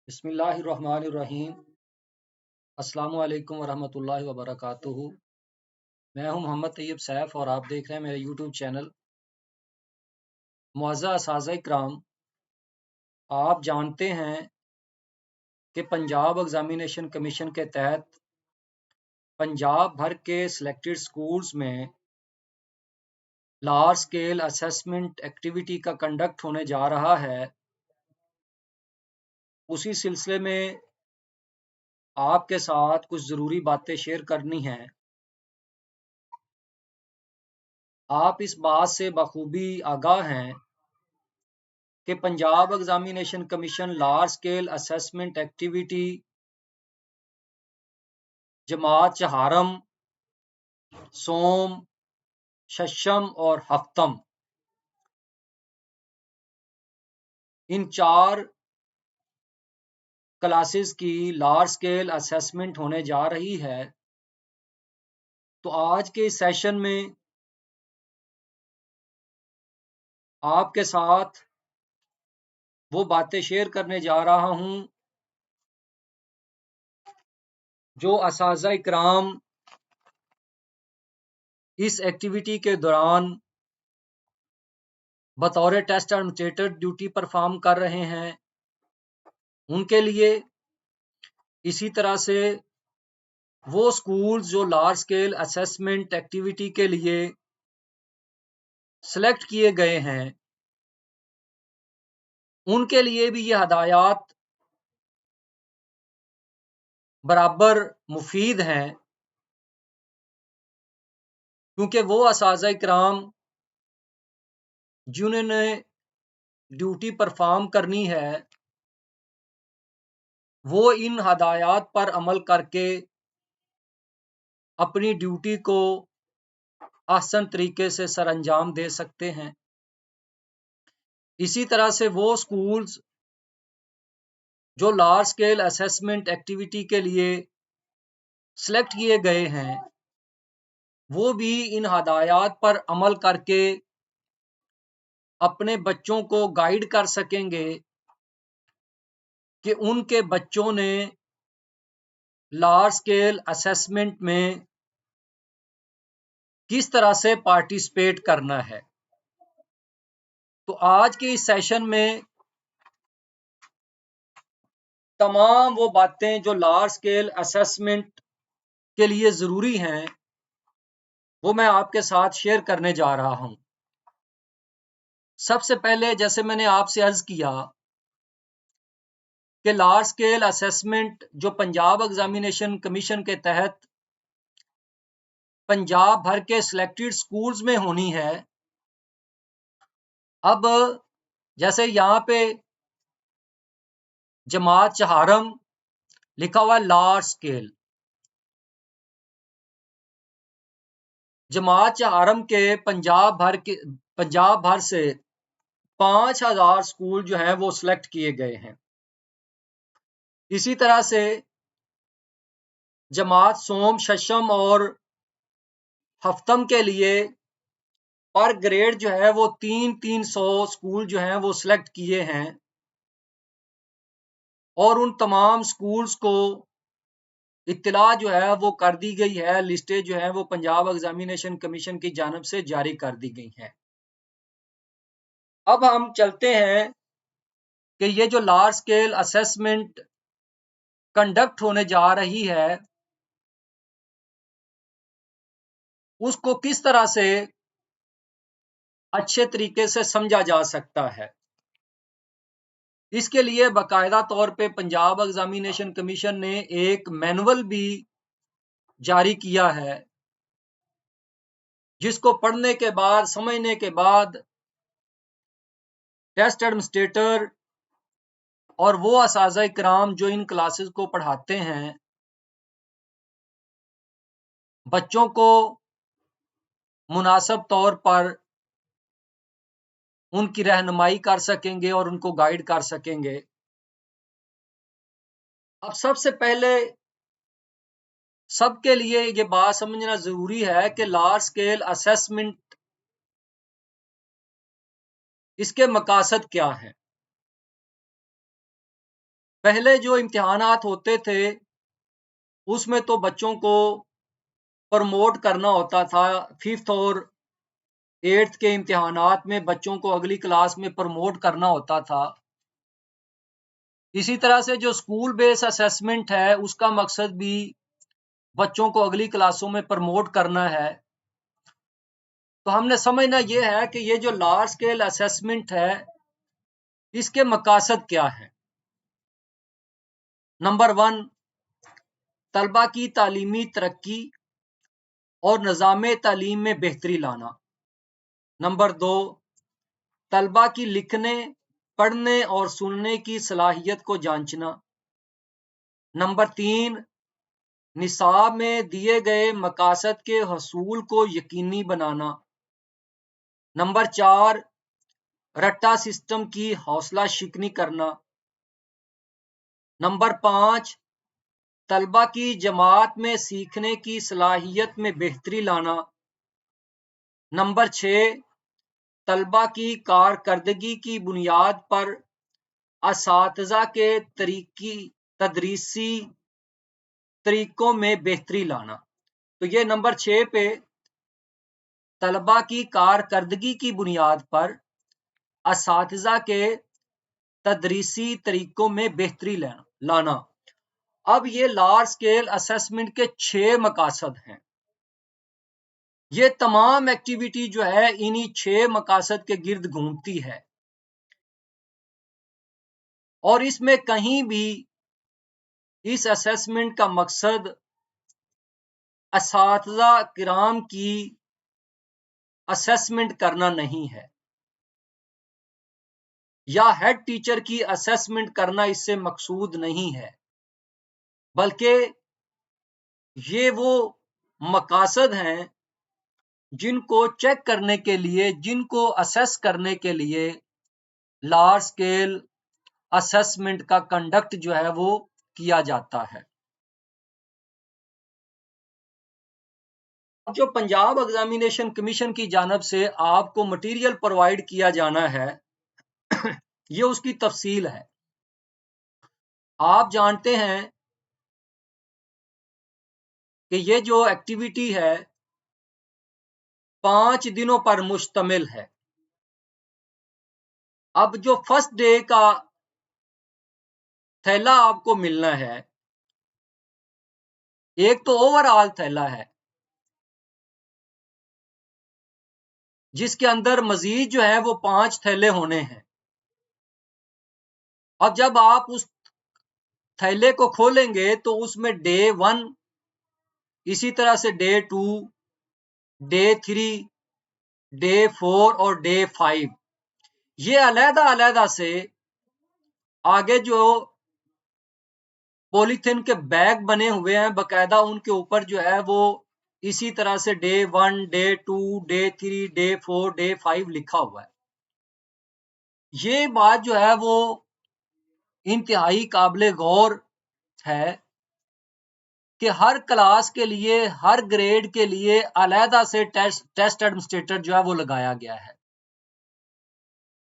बिस्मिल्लाहिर्रहमानिर्रहीम। अस्सलामु अलैकुम वरहमतुल्लाहि वबरकातुहू। मैं हूं मोहम्मद तैयब सैफ और आप देख रहे हैं मेरा यूट्यूब चैनल। मुअज़्ज़ज़ असातिज़ा इकराम, आप जानते हैं कि पंजाब एग्जामिनेशन कमीशन के तहत पंजाब भर के सिलेक्टेड स्कूल्स में लार्ज स्केल असेसमेंट एक्टिविटी का कंडक्ट होने जा रहा है। उसी सिलसिले में आपके साथ कुछ ज़रूरी बातें शेयर करनी हैं। आप इस बात से बखूबी आगाह हैं कि Punjab examination commission large scale assessment activity जमात चहारम, सोम, शशम और हफ्तम इन 4 क्लासेस की लार्ज स्केल असेसमेंट होने जा रही है। तो आज के इस सेशन में आपके साथ वो बातें शेयर करने जा रहा हूं जो असातिज़ा इकराम इस एक्टिविटी के दौरान बतौर टेस्ट एडमिनिस्ट्रेटर ड्यूटी परफॉर्म कर रहे हैं उनके लिए। इसी तरह से वो स्कूल्स जो लार्ज स्केल असेसमेंट एक्टिविटी के लिए सेलेक्ट किए गए हैं उनके लिए भी ये हदायत बराबर मुफीद हैं, क्योंकि वो असातिज़ा इकराम जिन्होंने ड्यूटी परफॉर्म करनी है वो इन हदायत पर अमल करके अपनी ड्यूटी को आसान तरीके से सरअंजाम दे सकते हैं। इसी तरह से वो स्कूल्स जो लार्ज स्केल असेसमेंट एक्टिविटी के लिए सेलेक्ट किए गए हैं वो भी इन हदायत पर अमल करके अपने बच्चों को गाइड कर सकेंगे कि उनके बच्चों ने लार्ज स्केल असेसमेंट में किस तरह से पार्टिसिपेट करना है। तो आज के इस सेशन में तमाम वो बातें जो लार्ज स्केल असेसमेंट के लिए ज़रूरी हैं वो मैं आपके साथ शेयर करने जा रहा हूं। सबसे पहले, जैसे मैंने आपसे अर्ज किया कि लार्ज स्केल असेसमेंट जो पंजाब एग्जामिनेशन कमीशन के तहत पंजाब भर के सिलेक्टेड स्कूल्स में होनी है। अब जैसे यहाँ पे जमात चहारम लिखा हुआ है लार्ज स्केल, जमात चहारम के पंजाब भर से 5,000 स्कूल जो हैं वो सिलेक्ट किए गए हैं। इसी तरह से जमात सोम, शशम और हफ्तम के लिए पर ग्रेड जो है वो 300 स्कूल जो हैं वो सिलेक्ट किए हैं और उन तमाम स्कूल्स को इत्तला जो है वो कर दी गई है। लिस्टें जो है वो पंजाब एग्जामिनेशन कमीशन की जानिब से जारी कर दी गई हैं। अब हम चलते हैं कि ये जो लार्ज स्केल असेसमेंट कंडक्ट होने जा रही है उसको किस तरह से अच्छे तरीके से समझा जा सकता है। इसके लिए बाकायदा तौर पे पंजाब एग्जामिनेशन कमीशन ने एक मैनुअल भी जारी किया है जिसको पढ़ने के बाद, समझने के बाद टेस्ट एडमिनिस्ट्रेटर और वो असातिज़ा इकराम जो इन क्लासेस को पढ़ाते हैं बच्चों को मुनासिब तौर पर उनकी रहनुमाई कर सकेंगे और उनको गाइड कर सकेंगे। अब सबसे पहले सबके लिए ये बात समझना जरूरी है कि लार्ज स्केल असेसमेंट इसके मकासद क्या हैं। पहले जो इम्तिहानात होते थे उसमें तो बच्चों को प्रमोट करना होता था। 5th और 8th के इम्तिहानात में बच्चों को अगली क्लास में प्रमोट करना होता था। इसी तरह से जो स्कूल बेस असेसमेंट है उसका मकसद भी बच्चों को अगली क्लासों में प्रमोट करना है। तो हमने समझना ये है कि ये जो लार्ज स्केल असेसमेंट है इसके मकासद क्या है। नंबर 1, तलबा की तालीमी तरक्की और निज़ाम तालीम में बेहतरी लाना। नंबर 2, तलबा की लिखने, पढ़ने और सुनने की सलाहियत को जांचना। नंबर 3, निसाब में दिए गए मकासद के हसूल को यकीनी बनाना। नंबर 4, रट्टा सिस्टम की हौसला शिकनी करना। नंबर 5, तलबा की जमात में सीखने की सलाहियत में बेहतरी लाना। नंबर 6, तलबा की कारकर्दगी की बुनियाद पर असातिज़ा के तदरीसी तरीकों में बेहतरी लाना। तो ये नंबर 6 पे तलबा की कारकर्दगी की बुनियाद पर असातिज़ा के तदरीसी तरीकों में बेहतरी लाना। अब ये लार्ज स्केल असेसमेंट के 6 मकासद हैं। ये तमाम एक्टिविटी जो है इन्हीं 6 मकासद के गिर्द घूमती है और इसमें कहीं भी इस असेसमेंट का मकसद असातिज़ा किराम की असेसमेंट करना नहीं है या हेड टीचर की असेसमेंट करना इससे मकसूद नहीं है, बल्कि ये वो मकासद हैं जिनको चेक करने के लिए, जिनको असेस करने के लिए लार्ज स्केल असेसमेंट का कंडक्ट जो है वो किया जाता है। जो पंजाब एग्जामिनेशन कमीशन की जानब से आपको मटेरियल प्रोवाइड किया जाना है ये उसकी तफसील है। आप जानते हैं कि ये जो एक्टिविटी है 5 दिनों पर मुश्तमिल है। अब जो फर्स्ट डे का थैला आपको मिलना है, एक तो ओवरऑल थैला है जिसके अंदर मजीद जो है वो 5 थैले होने हैं। अब जब आप उस थैले को खोलेंगे तो उसमें डे 1, इसी तरह से डे 2, डे 3, डे 4 और डे 5 ये अलग-अलग से आगे जो पॉलीथिन के बैग बने हुए हैं बकायदा उनके ऊपर जो है वो इसी तरह से day 1, day 2, day 3, day 4, day 5 लिखा हुआ है। ये बात जो है वो इंतहाई काबिल गौर है कि हर क्लास के लिए, हर ग्रेड के लिए अलहदा से टेस्ट एडमिनिस्ट्रेटर जो है वो लगाया गया है।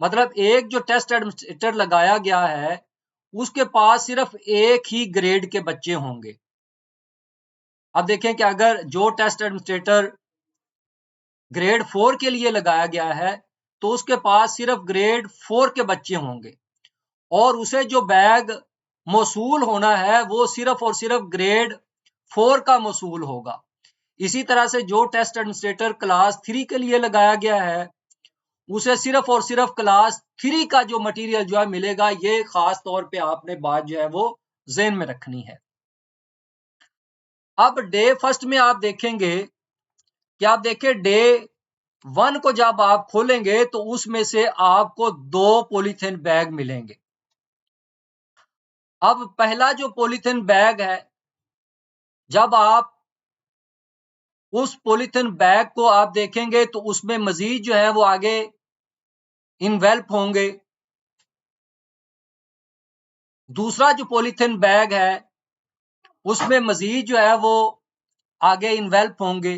मतलब एक जो टेस्ट एडमिनिस्ट्रेटर लगाया गया है उसके पास सिर्फ एक ही ग्रेड के बच्चे होंगे। अब देखें कि अगर जो टेस्ट एडमिनिस्ट्रेटर ग्रेड 4 के लिए लगाया गया है तो उसके पास सिर्फ ग्रेड 4 के बच्चे होंगे और उसे जो बैग मौसूल होना है वो सिर्फ और सिर्फ ग्रेड 4 का मौसूल होगा। इसी तरह से जो टेस्ट एडमिनिस्ट्रेटर क्लास 3 के लिए लगाया गया है उसे सिर्फ और सिर्फ क्लास 3 का जो मटेरियल जो है मिलेगा। ये खास तौर पे आपने बात जो है वो ज़हन में रखनी है। अब डे फर्स्ट में आप देखेंगे कि आप देखें डे 1 को जब आप खोलेंगे तो उसमें से आपको 2 पॉलीथिन बैग मिलेंगे। अब पहला जो पॉलीथिन बैग है, जब आप उस पॉलीथिन बैग को आप देखेंगे तो उसमें मजीद जो है वो आगे इन्वेल्प होंगे। दूसरा जो पॉलीथिन बैग है उसमें मजीद जो है वो आगे इन्वेल्प होंगे।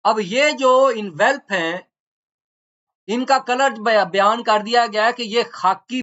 अब ये जो इन्वेल्प हैं इनका कलर बयान कर दिया गया है कि ये खाकी